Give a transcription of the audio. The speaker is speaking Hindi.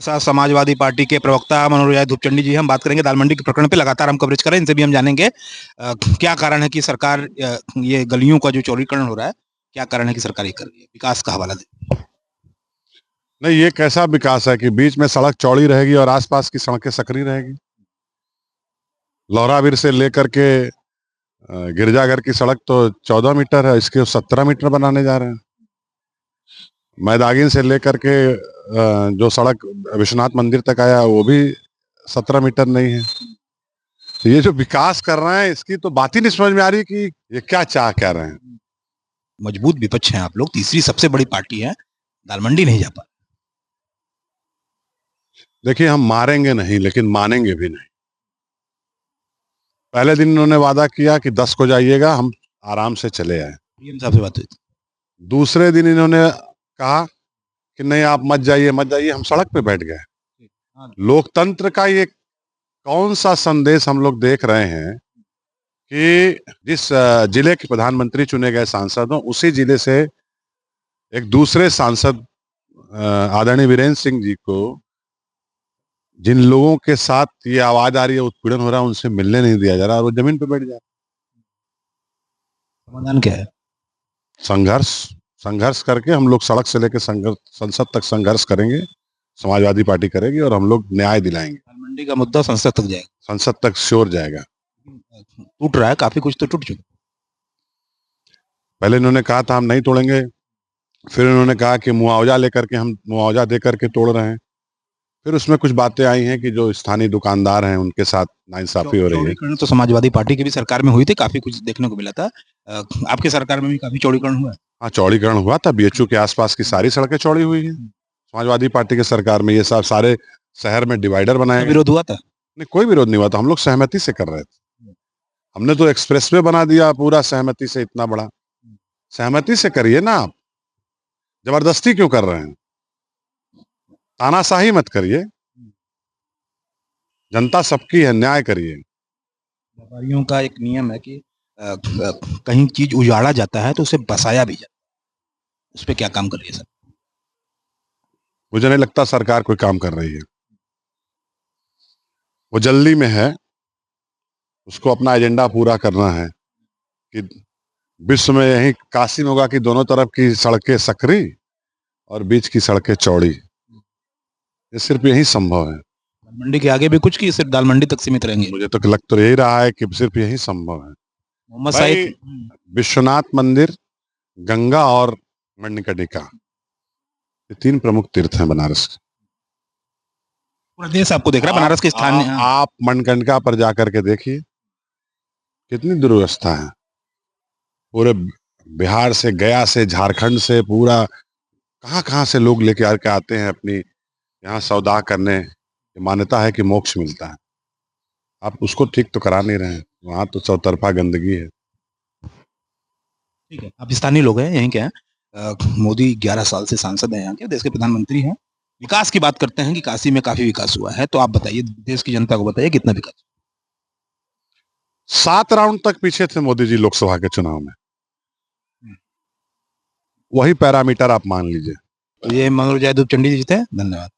समाजवादी पार्टी के प्रवक्ता मनोज धूपचंडी जी, हम बात करेंगे दाल मंडी के प्रकरण पे। लगातार हम कवरेज करें, इनसे भी हम जानेंगे क्या कारण है कि सरकार ये गलियों का जो चौड़ीकरण हो रहा है, क्या कारण है कि सरकार ये कर रही है। विकास का हवाला दे। नहीं, ये कैसा विकास है कि बीच में सड़क चौड़ी रहेगी और आसपास की सड़कें सकरी रहेगी। लोहरावीर से लेकर के गिरजाघर की सड़क तो 14 मीटर है, इसके 17 मीटर बनाने जा रहे हैं। मैदागिन से लेकर के जो सड़क विश्वनाथ मंदिर तक आया वो भी 17 मीटर नहीं है। तो ये जो विकास कर रहे हैं इसकी तो बात ही नहीं समझ में आ रही कि ये क्या चाह क्या रहे हैं। मजबूत विपक्ष हैं आप लोग, तीसरी सबसे बड़ी पार्टी है, दाल मंडी नहीं जा पा। देखिए, हम मारेंगे नहीं लेकिन मानेंगे भी नहीं। पहले दिन इन्होंने वादा किया कि 10 को जाइएगा, हम आराम से चले आए। डीएम साहब से बात हुई थी। दूसरे दिन इन्होंने कहा कि नहीं आप मत जाइए मत जाइए, हम सड़क पे बैठ गए। लोकतंत्र का ये कौन सा संदेश हम लोग देख रहे हैं कि जिस जिले के प्रधानमंत्री चुने गए सांसद हो, उसी जिले से एक दूसरे सांसद आदरणीय वीरेंद्र सिंह जी को, जिन लोगों के साथ ये आवाज आ रही है उत्पीड़न हो रहा है, उनसे मिलने नहीं दिया जा रहा और वो जमीन पे बैठ जा रहा। समाधान क्या है? संघर्ष संघर्ष करके हम लोग सड़क से लेकर संसद तक संघर्ष करेंगे। समाजवादी पार्टी करेगी और हम लोग न्याय दिलाएंगे। मंडी का मुद्दा संसद तक जाएगा, संसद तक श्योर जाएगा। टूट रहा है, काफी कुछ तो टूट चुका। पहले इन्होंने कहा था हम नहीं तोड़ेंगे, फिर इन्होंने कहा कि मुआवजा लेकर के हम मुआवजा दे करके तोड़ रहे हैं। फिर उसमें कुछ बातें आई हैं कि जो स्थानीय दुकानदार हैं उनके साथ नाइंसाफी हो रही है। तो समाजवादी पार्टी की भी सरकार में हुई थी, काफी कुछ देखने को मिला था। आपके सरकार में भी काफी चौड़ीकरण हुआ है। हाँ, चौड़ीकरण हुआ था। बीएचयू के आसपास की सारी सड़कें चौड़ी हुई है। समाजवादी पार्टी की सरकार में ये सब सारे शहर में डिवाइडर बनाए गए। विरोध हुआ था? नहीं, कोई विरोध नहीं हुआ था। हम लोग सहमति से कर रहे थे। हमने तो एक्सप्रेसवे बना दिया पूरा सहमति से, इतना बड़ा। सहमति से करिए ना, आप जबरदस्ती क्यों कर रहे हैं? तानाशाही मत करिए, जनता सबकी है, न्याय करिए। व्यापारियों का एक नियम है कि कहीं चीज उजाड़ा जाता है तो उसे बसाया भी जाता है। उस पर क्या काम कर रही है सर? मुझे नहीं लगता सरकार कोई काम कर रही है। वो जल्दी में है, उसको अपना एजेंडा पूरा करना है कि विश्व में यही काशी में होगा कि दोनों तरफ की सड़कें सकरी और बीच की सड़कें चौड़ी। ये सिर्फ यही संभव है। मंडी के आगे भी कुछ की सिर्फ दाल मंडी तक सीमित रहेंगे? मुझे तो लग तो यही रहा है कि सिर्फ यही संभव है। मोहम्मद साहिब, विश्वनाथ मंदिर, गंगा और मणिकर्णिका, ये 3 प्रमुख तीर्थ हैं बनारस के। पूरा देश आपको देख रहा है बनारस के स्थान। आप मणिकर्णिका पर जाकर के देखिए कितनी दुर्व्यवस्था है। पूरे बिहार से, गया से, झारखंड से, पूरा कहाँ से लोग लेके आते हैं अपनी यहाँ सौदा करने। मान्यता है कि मोक्ष मिलता है। आप उसको ठीक तो करा नहीं रहे हैं। वहां तो चौतरफा गंदगी है। ठीक है, आप स्थानीय लोग हैं, यहीं के हैं। मोदी 11 साल से सांसद हैं, यहाँ के देश के प्रधानमंत्री हैं। विकास की बात करते हैं कि काशी में काफी विकास हुआ है, तो आप बताइए, देश की जनता को बताइए कितना विकास? 7 राउंड तक पीछे थे मोदी जी लोकसभा के चुनाव में। वही पैरामीटर आप मान लीजिए। ये मनोज धूपचंडी जी थे। धन्यवाद।